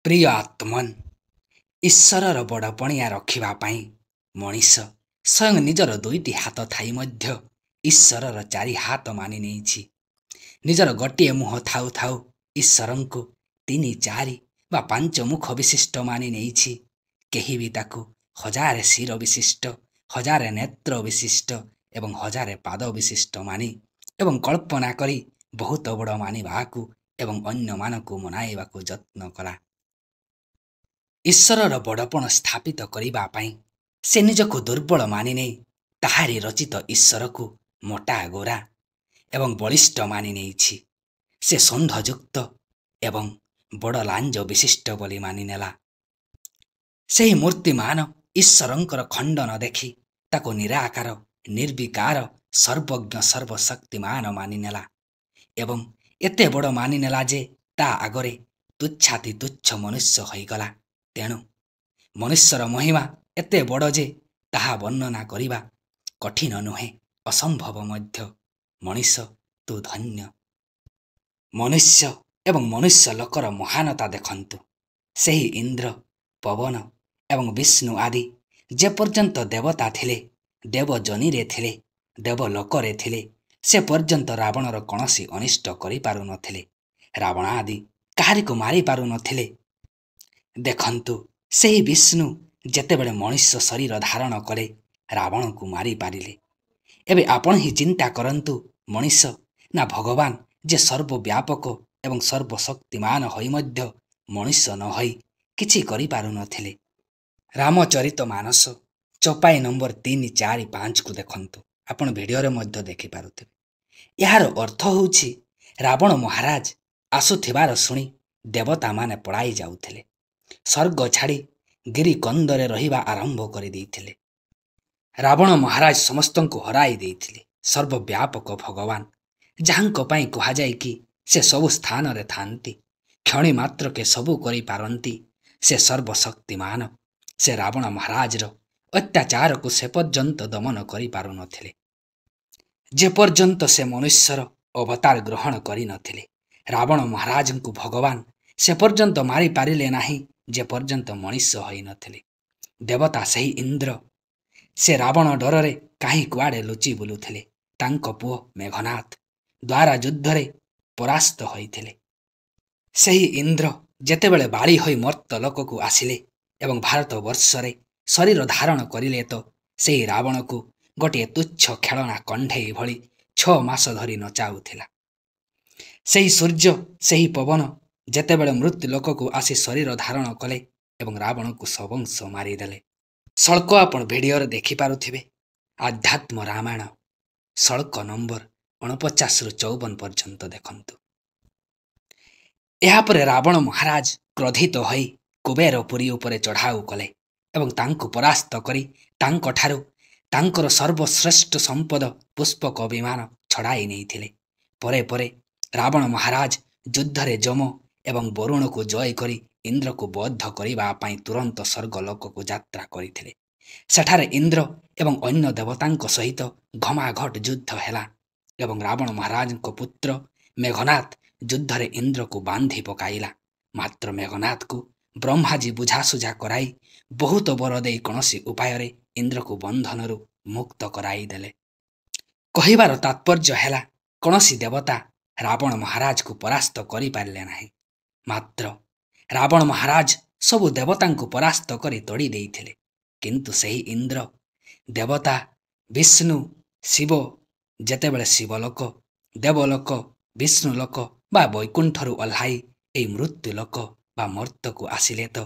ପ୍ରିୟ ଆତ୍ମନ୍, ଈଶ୍ୱରର ବଡ଼ପଣିଆ ରଖିବା ପାଇଁ ମଣିଷ ସ୍ୱୟଂ ନିଜର ଦୁଇଟି ହାତ ଥାଇ ମଧ୍ୟ ଈଶ୍ୱରର ଚାରି ହାତ ମାନି ନେଇଛି। ନିଜର ଗୋଟିଏ ମୁହଁ ଥାଉ ଥାଉ ଈଶ୍ୱରଙ୍କୁ 3, 4 ବା 5 ମୁଖ ବିଶିଷ୍ଟ ମାନି ନେଇଛି। କେହି ବି ତାକୁ 1000 ଶିର ବିଶିଷ୍ଟ, 1000 ନେତ୍ର ବିଶିଷ୍ଟ ଏବଂ 1000 ପାଦ ବିଶିଷ୍ଟ ମାନି ଏବଂ କଳ୍ପନା କରି ବହୁତ ବଡ଼ ମାନିବାକୁ ଏବଂ ଅନ୍ୟମାନଙ୍କୁ ମନାଇବାକୁ ଯତ୍ନ କଲା। ଈଶ୍ୱରର ବଡ଼ପଣ ସ୍ଥାପିତ କରିବା ପାଇଁ ସେ ନିଜକୁ ଦୁର୍ବଳ ମାନି ନେଇ ତାହାରି ରଚିତ ଈଶ୍ୱରକୁ ମୋଟା, ଗୋରା ଏବଂ ବଳିଷ୍ଠ ମାନି ନେଇଛି। ସେ ଷଣ୍ଢଯୁକ୍ତ ଏବଂ ବଡ଼ ଲାଞ୍ଜ ବିଶିଷ୍ଟ ବୋଲି ମାନିନେଲା। ସେହି ମୂର୍ତ୍ତିମାନ ଈଶ୍ୱରଙ୍କର ଖଣ୍ଡ ନ ଦେଖି ତାକୁ ନିରାକାର, ନିର୍ବିକାର, ସର୍ବଜ୍ଞ, ସର୍ବଶକ୍ତିମାନ ମାନିନେଲା ଏବଂ ଏତେ ବଡ଼ ମାନିନେଲା ଯେ ତା ଆଗରେ ତୁଚ୍ଛାତି ତୁଚ୍ଛ ମନୁଷ୍ୟ ହୋଇଗଲା। ତେଣୁ ମନୁଷ୍ୟର ମହିମା ଏତେ ବଡ଼ ଯେ ତାହା ବର୍ଣ୍ଣନା କରିବା କଠିନ ନୁହେଁ, ଅସମ୍ଭବ ମଧ୍ୟ। ମଣିଷ, ତୁ ଧନ୍ୟ। ମନୁଷ୍ୟ ଏବଂ ମନୁଷ୍ୟ ଲୋକର ମହାନତା ଦେଖନ୍ତୁ। ସେହି ଇନ୍ଦ୍ର, ପବନ ଏବଂ ବିଷ୍ଣୁ ଆଦି ଯେପର୍ଯ୍ୟନ୍ତ ଦେବତା ଥିଲେ, ଦେବଜନୀରେ ଥିଲେ, ଦେବଲୋକରେ ଥିଲେ, ସେ ପର୍ଯ୍ୟନ୍ତ ରାବଣର କୌଣସି ଅନିଷ୍ଟ କରିପାରୁନଥିଲେ। ରାବଣ ଆଦି କାହାରିକୁ ମାରିପାରୁନଥିଲେ। ଦେଖନ୍ତୁ, ସେହି ବିଷ୍ଣୁ ଯେତେବେଳେ ମଣିଷ ଶରୀର ଧାରଣ କଲେ ରାବଣକୁ ମାରିପାରିଲେ। ଏବେ ଆପଣ ହିଁ ଚିନ୍ତା କରନ୍ତୁ, ମଣିଷ ନା ଭଗବାନ ଯେ ସର୍ବବ୍ୟାପକ ଏବଂ ସର୍ବଶକ୍ତିମାନ ହୋଇ ମଧ୍ୟ ମଣିଷ ନ ହୋଇ କିଛି କରିପାରୁନଥିଲେ। ରାମଚରିତ ମାନସ ଚପାଇ ନମ୍ବର 3, 4, 5କୁ ଦେଖନ୍ତୁ। ଆପଣ ଭିଡ଼ିଓରେ ମଧ୍ୟ ଦେଖିପାରୁଥିବେ। ଏହାର ଅର୍ଥ ହେଉଛି ରାବଣ ମହାରାଜ ଆସୁଥିବାର ଶୁଣି ଦେବତାମାନେ ପଳାଇ ଯାଉଥିଲେ। ସ୍ୱର୍ଗ ଛାଡ଼ି ଗିରିକନ୍ଦରେ ରହିବା ଆରମ୍ଭ କରିଦେଇଥିଲେ। ରାବଣ ମହାରାଜ ସମସ୍ତଙ୍କୁ ହରାଇ ଦେଇଥିଲେ। ସର୍ବବ୍ୟାପକ ଭଗବାନ, ଯାହାଙ୍କ ପାଇଁ କୁହାଯାଏ କି ସେ ସବୁ ସ୍ଥାନରେ ଥାନ୍ତି, କ୍ଷଣି ମାତ୍ରକେ ସବୁ କରିପାରନ୍ତି, ସେ ସର୍ବଶକ୍ତିମାନ, ସେ ରାବଣ ମହାରାଜର ଅତ୍ୟାଚାରକୁ ସେ ପର୍ଯ୍ୟନ୍ତ ଦମନ କରିପାରୁନଥିଲେ। ଯେପର୍ଯ୍ୟନ୍ତ ସେ ମନୁଷ୍ୟର ଅବତାର ଗ୍ରହଣ କରିନଥିଲେ। ରାବଣ ମହାରାଜଙ୍କୁ ଭଗବାନ ସେ ପର୍ଯ୍ୟନ୍ତ ମାରିପାରିଲେ ନାହିଁ ଯେପର୍ଯ୍ୟନ୍ତ ମଣିଷ ହୋଇନଥିଲେ। ଦେବତା ସେହି ଇନ୍ଦ୍ର, ସେ ରାବଣ ଡରରେ କାହିଁ କୁଆଡ଼େ ଲୁଚି ବୁଲୁଥିଲେ। ତାଙ୍କ ପୁଅ ମେଘନାଥ ଦ୍ୱାରା ଯୁଦ୍ଧରେ ପରାସ୍ତ ହୋଇଥିଲେ। ସେହି ଇନ୍ଦ୍ର ଯେତେବେଳେ ବାଳି ହୋଇ ମର୍ତ୍ତ ଲୋକକୁ ଆସିଲେ ଏବଂ ଭାରତବର୍ଷରେ ଶରୀର ଧାରଣ କରିଲେ ତ ସେହି ରାବଣକୁ ଗୋଟିଏ ତୁଚ୍ଛ ଖେଳନା କଣ୍ଢେଇ ଭଳି 6 ମାସ ଧରି ନଚାଉଥିଲା। ସେହି ସୂର୍ଯ୍ୟ, ସେହି ପବନ ଯେତେବେଳେ ମୃତ୍ୟୁ ଲୋକକୁ ଆସି ଶରୀର ଧାରଣ କଲେ ଏବଂ ରାବଣକୁ ସବଂଶ ମାରିଦେଲେ। ଶ୍ଳୋକ ଆପଣ ଭିଡ଼ିଓରେ ଦେଖିପାରୁଥିବେ। ଆଧ୍ୟାତ୍ମ ରାମାୟଣ ଶ୍ଳୋକ ନମ୍ବର 49ରୁ 54 ପର୍ଯ୍ୟନ୍ତ ଦେଖନ୍ତୁ। ଏହାପରେ ରାବଣ ମହାରାଜ କ୍ରୋଧିତ ହୋଇ କୁବେରପୁରୀ ଉପରେ ଚଢ଼ାଉ କଲେ ଏବଂ ତାଙ୍କୁ ପରାସ୍ତ କରି ତାଙ୍କଠାରୁ ତାଙ୍କର ସର୍ବଶ୍ରେଷ୍ଠ ସମ୍ପଦ ପୁଷ୍ପକ ବିମାନ ଛଡ଼ାଇ ନେଇଥିଲେ। ପରେ ପରେ ରାବଣ ମହାରାଜ ଯୁଦ୍ଧରେ ଯମ ଏବଂ ବରୁଣକୁ ଜୟ କରି ଇନ୍ଦ୍ରକୁ ବଦ୍ଧ କରିବା ପାଇଁ ତୁରନ୍ତ ସ୍ୱର୍ଗଲୋକକୁ ଯାତ୍ରା କରିଥିଲେ। ସେଠାରେ ଇନ୍ଦ୍ର ଏବଂ ଅନ୍ୟ ଦେବତାଙ୍କ ସହିତ ଘମାଘୋଟ ଯୁଦ୍ଧ ହେଲା ଏବଂ ରାବଣ ମହାରାଜଙ୍କ ପୁତ୍ର ମେଘନାଥ ଯୁଦ୍ଧରେ ଇନ୍ଦ୍ରକୁ ବାନ୍ଧି ପକାଇଲା। ମାତ୍ର ମେଘନାଥକୁ ବ୍ରହ୍ମାଜୀ ବୁଝାସୁଝା କରାଇ ବହୁତ ବର ଦେଇ କୌଣସି ଉପାୟରେ ଇନ୍ଦ୍ରକୁ ବନ୍ଧନରୁ ମୁକ୍ତ କରାଇଦେଲେ। କହିବାର ତାତ୍ପର୍ଯ୍ୟ ହେଲା, କୌଣସି ଦେବତା ରାବଣ ମହାରାଜକୁ ପରାସ୍ତ କରିପାରିଲେ ନାହିଁ। ମାତ୍ର ରାବଣ ମହାରାଜ ସବୁ ଦେବତାଙ୍କୁ ପରାସ୍ତ କରି ତଡ଼ି ଦେଇଥିଲେ। କିନ୍ତୁ ସେହି ଇନ୍ଦ୍ର, ଦେବତା, ବିଷ୍ଣୁ, ଶିବ ଯେତେବେଳେ ଶିବଲୋକ, ଦେବଲୋକ, ବିଷ୍ଣୁଲୋକ ବା ବୈକୁଣ୍ଠରୁ ଓହ୍ଲାଇ ଏହି ମୃତ୍ୟୁଲୋକ ବା ମର୍ତ୍ତକୁ ଆସିଲେ ତ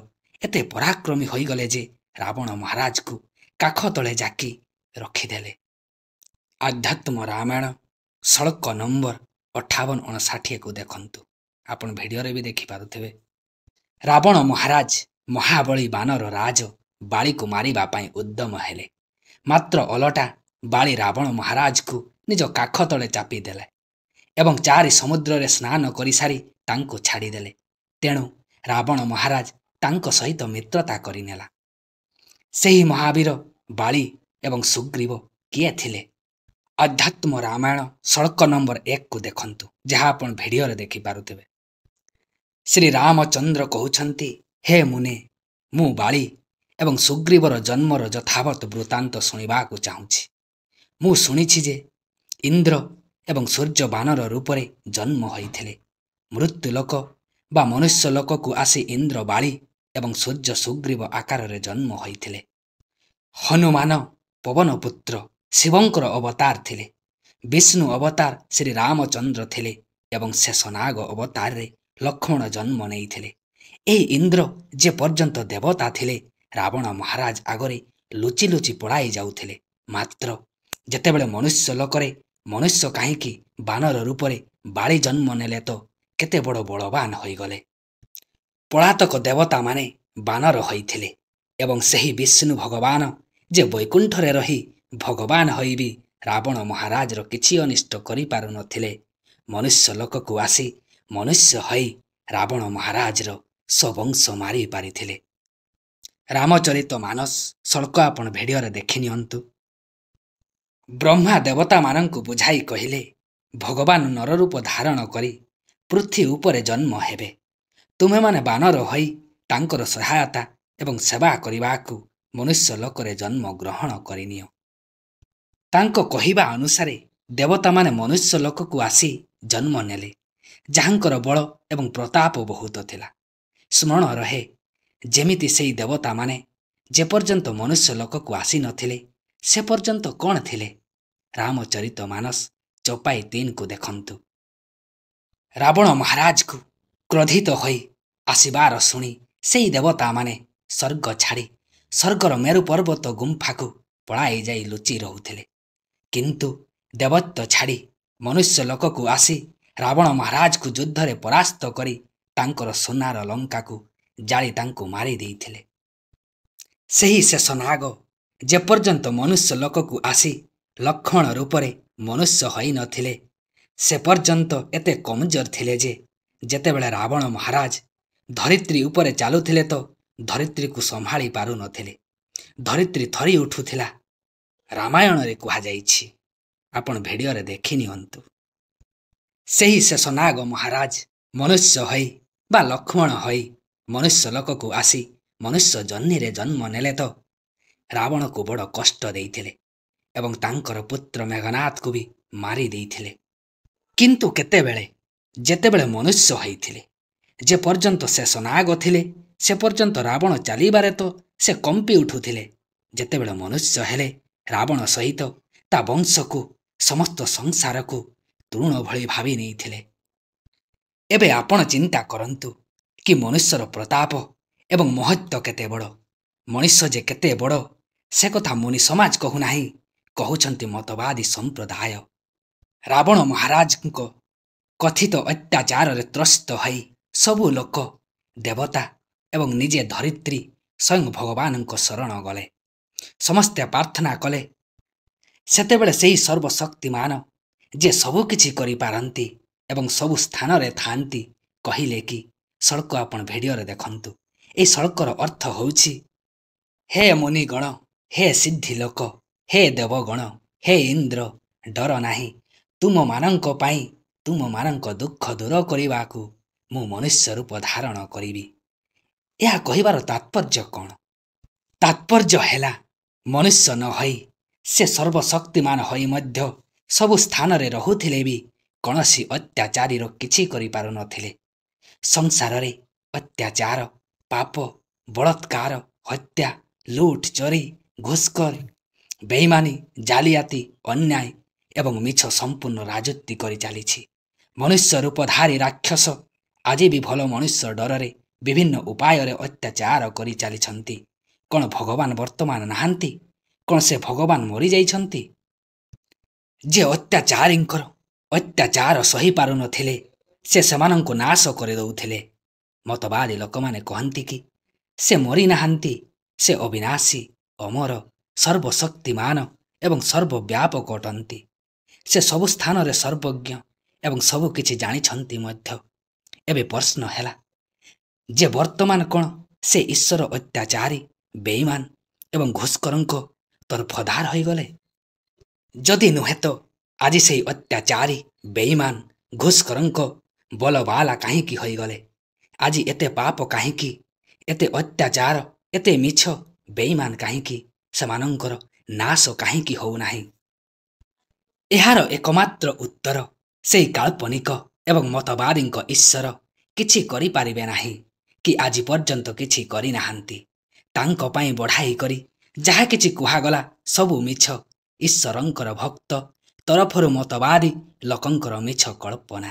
ଏତେ ପରାକ୍ରମୀ ହୋଇଗଲେ ଯେ ରାବଣ ମହାରାଜକୁ କାଖ ତଳେ ଜାକି ରଖିଦେଲେ। ଆଧ୍ୟାତ୍ମ ରାମାୟଣ ଶ୍ଳୋକ ନମ୍ବର 58-59କୁ ଦେଖନ୍ତୁ। ଆପଣ ଭିଡ଼ିଓରେ ବି ଦେଖିପାରୁଥିବେ। ରାବଣ ମହାରାଜ ମହାବଳୀ ବାନର ରାଜ ବାଳିକୁ ମାରିବା ପାଇଁ ଉଦ୍ୟମ ହେଲେ। ମାତ୍ର ଓଲଟା ବାଳି ରାବଣ ମହାରାଜକୁ ନିଜ କାଖ ତଳେ ଚାପିଦେଲେ ଏବଂ 4 ସମୁଦ୍ରରେ ସ୍ନାନ କରିସାରି ତାଙ୍କୁ ଛାଡ଼ିଦେଲେ। ତେଣୁ ରାବଣ ମହାରାଜ ତାଙ୍କ ସହିତ ମିତ୍ରତା କରିନେଲା। ସେହି ମହାବୀର ବାଳି ଏବଂ ସୁଗ୍ରୀବ କିଏ ଥିଲେ? ଆଧ୍ୟାତ୍ମ ରାମାୟଣ ଶ୍ଳୋକ ନମ୍ବର 1କୁ ଦେଖନ୍ତୁ, ଯାହା ଆପଣ ଭିଡ଼ିଓରେ ଦେଖିପାରୁଥିବେ। ଶ୍ରୀରାମଚନ୍ଦ୍ର କହୁଛନ୍ତି, ହେ ମୁନେ, ମୁଁ ବାଳି ଏବଂ ସୁଗ୍ରୀବର ଜନ୍ମର ଯଥାବତ ବୃତ୍ତାନ୍ତ ଶୁଣିବାକୁ ଚାହୁଁଛି। ମୁଁ ଶୁଣିଛି ଯେ ଇନ୍ଦ୍ର ଏବଂ ସୂର୍ଯ୍ୟ ବାନର ରୂପରେ ଜନ୍ମ ହୋଇଥିଲେ। ମୃତ୍ୟୁଲୋକ ବା ମନୁଷ୍ୟ ଲୋକକୁ ଆସି ଇନ୍ଦ୍ର ବାଳି ଏବଂ ସୂର୍ଯ୍ୟ ସୁଗ୍ରୀବ ଆକାରରେ ଜନ୍ମ ହୋଇଥିଲେ। ହନୁମାନ ପବନପୁତ୍ର ଶିବଙ୍କର ଅବତାର ଥିଲେ। ବିଷ୍ଣୁ ଅବତାର ଶ୍ରୀରାମଚନ୍ଦ୍ର ଥିଲେ ଏବଂ ଶେଷନାଗ ଅବତାରରେ ଲକ୍ଷ୍ମଣ ଜନ୍ମ ନେଇଥିଲେ। ଏହି ଇନ୍ଦ୍ର ଯେ ପର୍ଯ୍ୟନ୍ତ ଦେବତା ଥିଲେ, ରାବଣ ମହାରାଜ ଆଗରେ ଲୁଚି ଲୁଚି ପଳାଇ ଯାଉଥିଲେ। ମାତ୍ର ଯେତେବେଳେ ମନୁଷ୍ୟ ଲୋକରେ ମନୁଷ୍ୟ କାହିଁକି ବାନର ରୂପରେ ବାଳି ଜନ୍ମ ନେଲେ ତ କେତେ ବଡ଼ ବଳବାନ ହୋଇଗଲେ। ପଳାତକ ଦେବତାମାନେ ବାନର ହୋଇଥିଲେ ଏବଂ ସେହି ବିଷ୍ଣୁ ଭଗବାନ ଯେ ବୈକୁଣ୍ଠରେ ରହି ଭଗବାନ ହୋଇ ବି ରାବଣ ମହାରାଜର କିଛି ଅନିଷ୍ଟ କରିପାରୁନଥିଲେ, ମନୁଷ୍ୟ ଲୋକକୁ ଆସି ମନୁଷ୍ୟ ହୋଇ ରାବଣ ମହାରାଜର ସବଂଶ ମାରି ପାରିଥିଲେ। ରାମଚରିତ ମାନସ ସଳ୍କ ଆପଣ ଭିଡ଼ିଓରେ ଦେଖିନିଅନ୍ତୁ। ବ୍ରହ୍ମା ଦେବତାମାନଙ୍କୁ ବୁଝାଇ କହିଲେ, ଭଗବାନ ନରରୂପ ଧାରଣ କରି ପୃଥ୍ୱୀ ଉପରେ ଜନ୍ମ ହେବେ। ତୁମେମାନେ ବାନର ହୋଇ ତାଙ୍କର ସହାୟତା ଏବଂ ସେବା କରିବାକୁ ମନୁଷ୍ୟ ଲୋକରେ ଜନ୍ମ ଗ୍ରହଣ କରିନିଅ। ତାଙ୍କ କହିବା ଅନୁସାରେ ଦେବତାମାନେ ମନୁଷ୍ୟ ଲୋକକୁ ଆସି ଜନ୍ମ ନେଲେ, ଯାହାଙ୍କର ବଳ ଏବଂ ପ୍ରତାପ ବହୁତ ଥିଲା। ସ୍ମରଣ ରହେ, ଯେମିତି ସେହି ଦେବତାମାନେ ଯେପର୍ଯ୍ୟନ୍ତ ମନୁଷ୍ୟ ଲୋକକୁ ଆସିନଥିଲେ ସେ ପର୍ଯ୍ୟନ୍ତ କ'ଣ ଥିଲେ? ରାମଚରିତ ମାନସ ଚପାଇ 3କୁ ଦେଖନ୍ତୁ। ରାବଣ ମହାରାଜକୁ କ୍ରୋଧିତ ହୋଇ ଆସିବାର ଶୁଣି ସେହି ଦେବତାମାନେ ସ୍ୱର୍ଗ ଛାଡ଼ି ସ୍ୱର୍ଗର ମେରୁ ପର୍ବତ ଗୁମ୍ଫାକୁ ପଳାଇ ଯାଇ ଲୁଚି ରହୁଥିଲେ। କିନ୍ତୁ ଦେବତ୍ୱ ଛାଡ଼ି ମନୁଷ୍ୟ ଲୋକକୁ ଆସି ରାବଣ ମହାରାଜକୁ ଯୁଦ୍ଧରେ ପରାସ୍ତ କରି ତାଙ୍କର ସୁନାର ଲଙ୍କାକୁ ଜାଳି ତାଙ୍କୁ ମାରି ଦେଇଥିଲେ। ସେହି ଶେଷନାଗ ଯେପର୍ଯ୍ୟନ୍ତ ମନୁଷ୍ୟ ଲୋକକୁ ଆସି ଲକ୍ଷ୍ମଣ ରୂପରେ ମନୁଷ୍ୟ ହୋଇନଥିଲେ ସେ ପର୍ଯ୍ୟନ୍ତ ଏତେ କମଜୋର ଥିଲେ ଯେ ଯେତେବେଳେ ରାବଣ ମହାରାଜ ଧରିତ୍ରୀ ଉପରେ ଚାଲୁଥିଲେ ତ ଧରିତ୍ରୀକୁ ସମ୍ଭାଳି ପାରୁନଥିଲେ। ଧରିତ୍ରୀ ଥରି ଉଠୁଥିଲା। ରାମାୟଣରେ କୁହାଯାଇଛି, ଆପଣ ଭିଡ଼ିଓରେ ଦେଖିନିଅନ୍ତୁ। ସେହି ଶେଷନାଗ ମହାରାଜ ମନୁଷ୍ୟ ହୋଇ ବା ଲକ୍ଷ୍ମଣ ହୋଇ ମନୁଷ୍ୟ ଲୋକକୁ ଆସି ମନୁଷ୍ୟ ଜହ୍ନିରେ ଜନ୍ମ ନେଲେ ତ ରାବଣକୁ ବଡ଼ କଷ୍ଟ ଦେଇଥିଲେ ଏବଂ ତାଙ୍କର ପୁତ୍ର ମେଘନାଥକୁ ବି ମାରି ଦେଇଥିଲେ। କିନ୍ତୁ କେତେବେଳେ ଯେତେବେଳେ ମନୁଷ୍ୟ ହୋଇଥିଲେ, ଯେ ପର୍ଯ୍ୟନ୍ତ ଶେଷନାଗ ଥିଲେ ସେ ପର୍ଯ୍ୟନ୍ତ ରାବଣ ଚାଲିବାରେ ତ ସେ କମ୍ପି ଉଠୁଥିଲେ। ଯେତେବେଳେ ମନୁଷ୍ୟ ହେଲେ ରାବଣ ସହିତ ତା ବଂଶକୁ ସମସ୍ତ ସଂସାରକୁ ତୃଣ ଭଳି ଭାବି ନେଇଥିଲେ। ଏବେ ଆପଣ ଚିନ୍ତା କରନ୍ତୁ କି ମନୁଷ୍ୟର ପ୍ରତାପ ଏବଂ ମହତ୍ତ୍ୱ କେତେ ବଡ଼। ମଣିଷ ଯେ କେତେ ବଡ଼ ସେ କଥା ମୁନି ସମାଜ କହୁନାହିଁ, କହୁଛନ୍ତି ମତବାଦୀ ସମ୍ପ୍ରଦାୟ। ରାବଣ ମହାରାଜଙ୍କ କଥିତ ଅତ୍ୟାଚାରରେ ତ୍ରସ୍ତ ହୋଇ ସବୁ ଲୋକ, ଦେବତା ଏବଂ ନିଜେ ଧରିତ୍ରୀ ସ୍ୱୟଂ ଭଗବାନଙ୍କ ଶରଣ ଗଲେ। ସମସ୍ତେ ପ୍ରାର୍ଥନା କଲେ। ସେତେବେଳେ ସେହି ସର୍ବଶକ୍ତିମାନ ଯେ ସବୁକିଛି କରିପାରନ୍ତି ଏବଂ ସବୁ ସ୍ଥାନରେ ଥାଆନ୍ତି କହିଲେ କି? ସଳ୍କ ଆପଣ ଭିଡ଼ିଓରେ ଦେଖନ୍ତୁ। ଏହି ସଳ୍କର ଅର୍ଥ ହେଉଛି, ହେ ମୁନିଗଣ, ହେ ସିଦ୍ଧି ଲୋକ, ହେ ଦେବଗଣ, ହେ ଇନ୍ଦ୍ର, ଡର ନାହିଁ। ତୁମମାନଙ୍କ ପାଇଁ ତୁମମାନଙ୍କ ଦୁଃଖ ଦୂର କରିବାକୁ ମୁଁ ମନୁଷ୍ୟ ରୂପ ଧାରଣ କରିବି। ଏହା କହିବାର ତାତ୍ପର୍ଯ୍ୟ କ'ଣ? ତାତ୍ପର୍ଯ୍ୟ ହେଲା, ମନୁଷ୍ୟ ନ ହୋଇ ସେ ସର୍ବଶକ୍ତିମାନ ହୋଇ ମଧ୍ୟ ସବୁ ସ୍ଥାନରେ ରହୁଥିଲେ ବି କୌଣସି ଅତ୍ୟାଚାରୀର କିଛି କରିପାରୁନଥିଲେ। ସଂସାରରେ ଅତ୍ୟାଚାର, ପାପ, ବଳାତ୍କାର, ହତ୍ୟା, ଲୁଟ, ଚୋରି, ଘୁଷଖୋର, ବେଇମାନୀ, ଜାଲିଆତି, ଅନ୍ୟାୟ ଏବଂ ମିଛ ସମ୍ପୂର୍ଣ୍ଣ ରାଜୁତି କରି ଚାଲିଛି। ମନୁଷ୍ୟ ରୂପଧାରୀ ରାକ୍ଷସ ଆଜି ବି ଭଲ ମନୁଷ୍ୟ ଡରରେ ବିଭିନ୍ନ ଉପାୟରେ ଅତ୍ୟାଚାର କରି ଚାଲିଛନ୍ତି। କ'ଣ ଭଗବାନ ବର୍ତ୍ତମାନ ନାହାନ୍ତି? କ'ଣ ସେ ଭଗବାନ ମରିଯାଇଛନ୍ତି? ଯେ ଅତ୍ୟାଚାରୀଙ୍କର ଅତ୍ୟାଚାର ସହିପାରୁନଥିଲେ ସେ ସେମାନଙ୍କୁ ନାଶ କରିଦେଉଥିଲେ। ମତବାଦୀ ଲୋକମାନେ କହନ୍ତି କି ସେ ମରିନାହାନ୍ତି, ସେ ଅବିନାଶୀ, ଅମର, ସର୍ବଶକ୍ତିମାନ ଏବଂ ସର୍ବବ୍ୟାପକ ଅଟନ୍ତି। ସେ ସବୁ ସ୍ଥାନରେ ସର୍ବଜ୍ଞ ଏବଂ ସବୁ କିଛି ଜାଣିଛନ୍ତି ମଧ୍ୟ। ଏବେ ପ୍ରଶ୍ନ ହେଲା ଯେ ବର୍ତ୍ତମାନ କ'ଣ ସେ ଈଶ୍ୱର ଅତ୍ୟାଚାରୀ, ବେଇମାନ ଏବଂ ଘୁଷଖୋରଙ୍କ ତରଫଦାର ହୋଇଗଲେ? ଯଦି ନୁହେଁ ତ ଆଜି ସେହି ଅତ୍ୟାଚାରୀ, ବେଇମାନ, ଘୁଷଖୋରଙ୍କ ବୋଲବାଲା କାହିଁକି ହୋଇଗଲେ? ଆଜି ଏତେ ପାପ କାହିଁକି? ଏତେ ଅତ୍ୟାଚାର, ଏତେ ମିଛ, ବେଇମାନ କାହିଁକି? ସେମାନଙ୍କର ନାଶ କାହିଁକି ହେଉନାହିଁ? ଏହାର ଏକମାତ୍ର ଉତ୍ତର ସେହି କାଳ୍ପନିକ ଏବଂ ମତବାଦୀଙ୍କ ଈଶ୍ୱର କିଛି କରିପାରିବେ ନାହିଁ, କି ଆଜି ପର୍ଯ୍ୟନ୍ତ କିଛି କରିନାହାନ୍ତି। ତାଙ୍କ ପାଇଁ ବଢ଼ାଇ କରି ଯାହା କିଛି କୁହାଗଲା ସବୁ ମିଛ, ଈଶ୍ୱରଙ୍କର ଭକ୍ତ ତରଫରୁ ମତବାଦୀ ଲୋକଙ୍କର ମିଛ କଳ୍ପନା।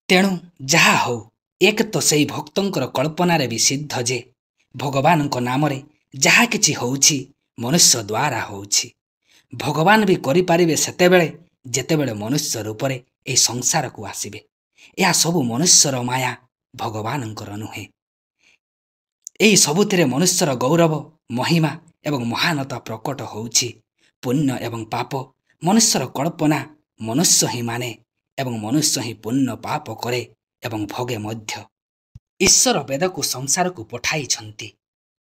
ତେଣୁ ଯାହା ହଉ, ଏକ ତ ସେହି ଭକ୍ତଙ୍କର କଳ୍ପନାରେ ବି ସିଦ୍ଧ ଯେ ଭଗବାନଙ୍କ ନାମରେ ଯାହା କିଛି ହେଉଛି ମନୁଷ୍ୟ ଦ୍ୱାରା ହେଉଛି। ଭଗବାନ ବି କରିପାରିବେ ସେତେବେଳେ ଯେତେବେଳେ ମନୁଷ୍ୟ ରୂପରେ ଏହି ସଂସାରକୁ ଆସିବେ। ଏହା ସବୁ ମନୁଷ୍ୟର ମାୟା, ଭଗବାନଙ୍କର ନୁହେଁ। ଏହି ସବୁଥିରେ ମନୁଷ୍ୟର ଗୌରବ, ମହିମା ଏବଂ ମହାନତା ପ୍ରକଟ ହେଉଛି। ପୁଣ୍ୟ ଏବଂ ପାପ ମନୁଷ୍ୟର କଳ୍ପନା ମନୁଷ୍ୟ ହିଁ ମାନେ ଏବଂ ମନୁଷ୍ୟ ହିଁ ପୁଣ୍ୟ ପାପ କରେ ଏବଂ ଭୋଗେ ମଧ୍ୟ। ଈଶ୍ୱର ବେଦକୁ ସଂସାରକୁ ପଠାଇଛନ୍ତି,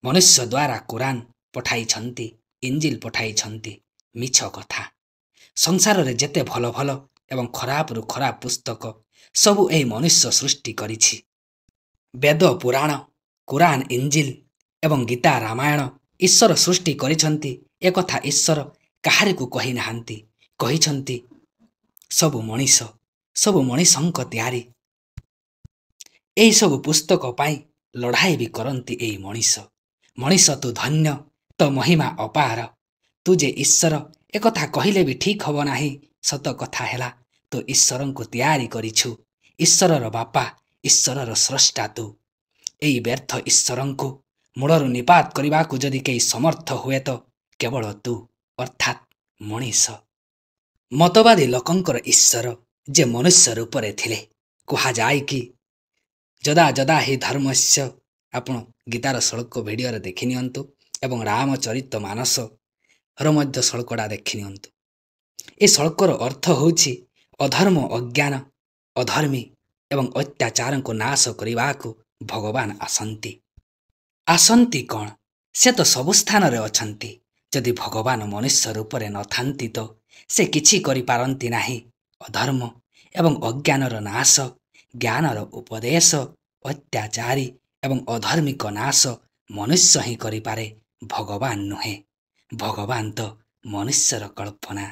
ମନୁଷ୍ୟ ଦ୍ୱାରା କୁରାନ ପଠାଇଛନ୍ତି, ଇଞ୍ଜିଲ ପଠାଇଛନ୍ତି। ମିଛ କଥା। ସଂସାରରେ ଯେତେ ଭଲ ଭଲ ଏବଂ ଖରାପରୁ ଖରାପ ପୁସ୍ତକ ସବୁ ଏହି ମନୁଷ୍ୟ ସୃଷ୍ଟି କରିଛି। ବେଦ, ପୁରାଣ, କୁରାନ, ଇଞ୍ଜିଲ ଏବଂ ଗୀତା, ରାମାୟଣ ଈଶ୍ୱର ସୃଷ୍ଟି କରିଛନ୍ତି। ଏକଥା ଈଶ୍ୱର କାହାରିକୁ କହିନାହାନ୍ତି। କହିଛନ୍ତି ସବୁ ମଣିଷଙ୍କ ତିଆରି। ଏହିସବୁ ପୁସ୍ତକ ପାଇଁ ଲଢ଼ାଇ ବି କରନ୍ତି ଏହି ମଣିଷ। ମଣିଷ ତୁ ଧନ୍ୟ, ତୋ ମହିମା ଅପାର। ତୁ ଯେ ଈଶ୍ୱର ଏକଥା କହିଲେ ବି ଠିକ୍ ହେବ ନାହିଁ। ସତ କଥା ହେଲା ତୁ ଈଶ୍ୱରଙ୍କୁ ତିଆରି କରିଛୁ। ଈଶ୍ୱରର ବାପା, ଈଶ୍ୱରର ସ୍ରଷ୍ଟା ତୁ। ଏହି ବ୍ୟର୍ଥ ଈଶ୍ୱରଙ୍କୁ ମୂଳରୁ ନିପାତ କରିବାକୁ ଯଦି କେହି ସମର୍ଥ ହୁଏ ତ କେବଳ ତୁ, ଅର୍ଥାତ୍ ମଣିଷ। ମତବାଦୀ ଲୋକଙ୍କର ଈଶ୍ୱର ଯେ ମନୁଷ୍ୟ ରୂପରେ ଥିଲେ। କୁହାଯାଏ କି ଯଦା ଯଦା ହି ଧର୍ମସ୍ୟ। ଆପଣ ଗୀତାର ଶ୍ଳୋକ ଭିଡ଼ିଓରେ ଦେଖିନିଅନ୍ତୁ ଏବଂ ରାମଚରିତ ମାନସର ମଧ୍ୟ ଶ୍ଳୋକଟା ଦେଖିନିଅନ୍ତୁ। ଏ ଶ୍ଳୋକର ଅର୍ଥ ହେଉଛି ଅଧର୍ମ, ଅଜ୍ଞାନ, ଅଧର୍ମୀ ଏବଂ ଅତ୍ୟାଚାରଙ୍କୁ ନାଶ କରିବାକୁ ଭଗବାନ ଆସନ୍ତି। ଆସନ୍ତି କ'ଣ? ସେ ତ ସବୁ ସ୍ଥାନରେ ଅଛନ୍ତି। ଯଦି ଭଗବାନ ମନୁଷ୍ୟ ରୂପରେ ନଥାନ୍ତି ତ ସେ କିଛି କରିପାରନ୍ତି ନାହିଁ। ଅଧର୍ମ ଏବଂ ଅଜ୍ଞାନର ନାଶ, ଜ୍ଞାନର ଉପଦେଶ, ଅତ୍ୟାଚାରୀ ଏବଂ ଅଧର୍ମିକ ନାଶ ମନୁଷ୍ୟ ହିଁ କରିପାରେ, ଭଗବାନ ନୁହେଁ। ଭଗବାନ ତ ମନୁଷ୍ୟର କଳ୍ପନା।